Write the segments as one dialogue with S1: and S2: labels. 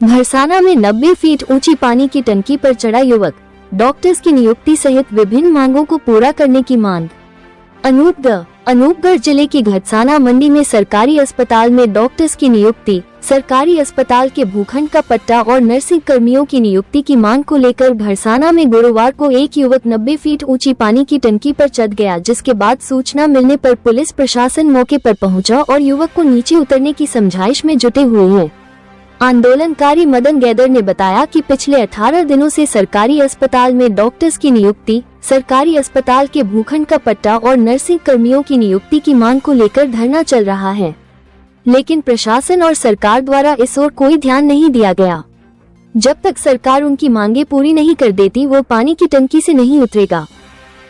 S1: भरसाना में 90 फीट ऊंची पानी की टंकी पर चढ़ा युवक, डॉक्टर्स की नियुक्ति सहित विभिन्न मांगों को पूरा करने की मांग। अनूपगढ़ जिले की घटसाना मंडी में सरकारी अस्पताल में डॉक्टर्स की नियुक्ति, सरकारी अस्पताल के भूखंड का पट्टा और नर्सिंग कर्मियों की नियुक्ति की मांग को लेकर भरसाना में गुरुवार को एक युवक 90 फीट ऊंची पानी की टंकी पर चढ़ गया, जिसके बाद सूचना मिलने पर पुलिस प्रशासन मौके पर पहुंचा और युवक को नीचे उतरने की समझाइश में जुटे हुए हैं। आंदोलनकारी मदन गैदर ने बताया कि पिछले 18 दिनों से सरकारी अस्पताल में डॉक्टर्स की नियुक्ति, सरकारी अस्पताल के भूखंड का पट्टा और नर्सिंग कर्मियों की नियुक्ति की मांग को लेकर धरना चल रहा है, लेकिन प्रशासन और सरकार द्वारा इस ओर कोई ध्यान नहीं दिया गया। जब तक सरकार उनकी मांगे पूरी नहीं कर देती, वो पानी की टंकी से नहीं उतरेगा।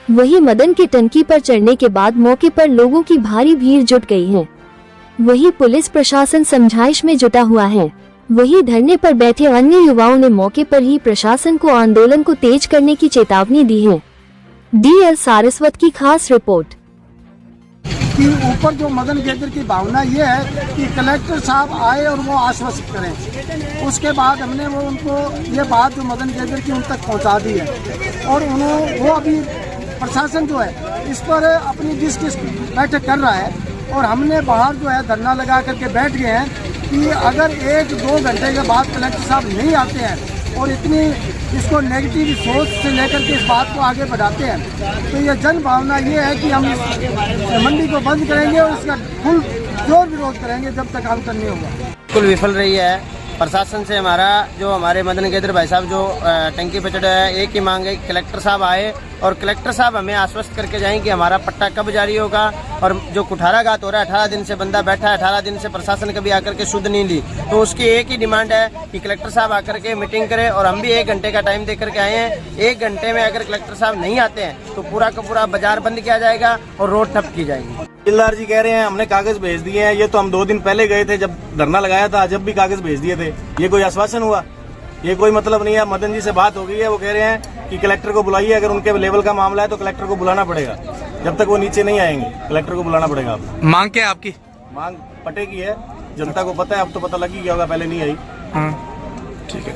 S1: वहीं मदन के टंकी पर चढ़ने के बाद मौके पर लोगों की भारी भीड़ जुट गई है। वहीं पुलिस प्रशासन समझाइश में जुटा हुआ है। वहीं धरने पर बैठे अन्य युवाओं ने मौके पर ही प्रशासन को आंदोलन को तेज करने की चेतावनी दी है। DL सारस्वत की खास रिपोर्ट।
S2: कि ऊपर जो मदन गैदर की भावना ये है कि कलेक्टर साहब आए और वो आश्वस्त करें। उसके बाद हमने उनको ये बात जो मदन गैदर की उन तक पहुंचा दी है और वो अभी प्रशासन जो है इस पर अपनी जिस बैठक कर रहा है और हमने बाहर जो है धरना लगा करके बैठ गए हैं कि अगर 1-2 घंटे के बाद कलेक्टर साहब नहीं आते हैं और इतनी इसको नेगेटिव सोच से लेकर के इस बात को आगे बढ़ाते हैं, तो ये जन भावना ये है कि हम इस मंडी को बंद करेंगे और इसका फुल जोर विरोध करेंगे जब तक आंदोलन नहीं होगा।
S3: बिल्कुल विफल रही है प्रशासन से। हमारे मदन गैदर भाई साहब जो टंकी पे चढ़े हैं, एक ही मांग है कि कलेक्टर साहब आए और कलेक्टर साहब हमें आश्वस्त करके जाएं कि हमारा पट्टा कब जारी होगा। और जो कुठाराघात हो रहा है, 18 दिन से बंदा बैठा है, 18 दिन से प्रशासन कभी आकर के शुद्ध नहीं ली, तो उसकी एक ही डिमांड है कि कलेक्टर साहब आकर के मीटिंग करें। और हम भी 1 घंटे का टाइम दे करके आए हैं। 1 घंटे में अगर कलेक्टर साहब नहीं आते हैं तो पूरा का पूरा बाजार बंद किया जाएगा और रोड ठप की जाएगी।
S4: तहसीलदार जी कह रहे हैं हमने कागज भेज दिए हैं। ये तो हम 2 दिन पहले गए थे जब धरना लगाया था, जब भी कागज भेज दिए थे। ये कोई आश्वासन हुआ? ये कोई मतलब नहीं है। मदन जी से बात हो गई है, वो कह रहे हैं कि कलेक्टर को बुलाइए। अगर उनके लेवल का मामला है तो कलेक्टर को बुलाना पड़ेगा। जब तक वो नीचे नहीं आएंगे कलेक्टर को बुलाना पड़ेगा।
S5: मांग क्या है आपकी?
S4: मांग पट्टे की है। जनता को पता है, अब तो पता लग ही गया होगा, पहले नहीं आई।
S5: हाँ, ठीक है।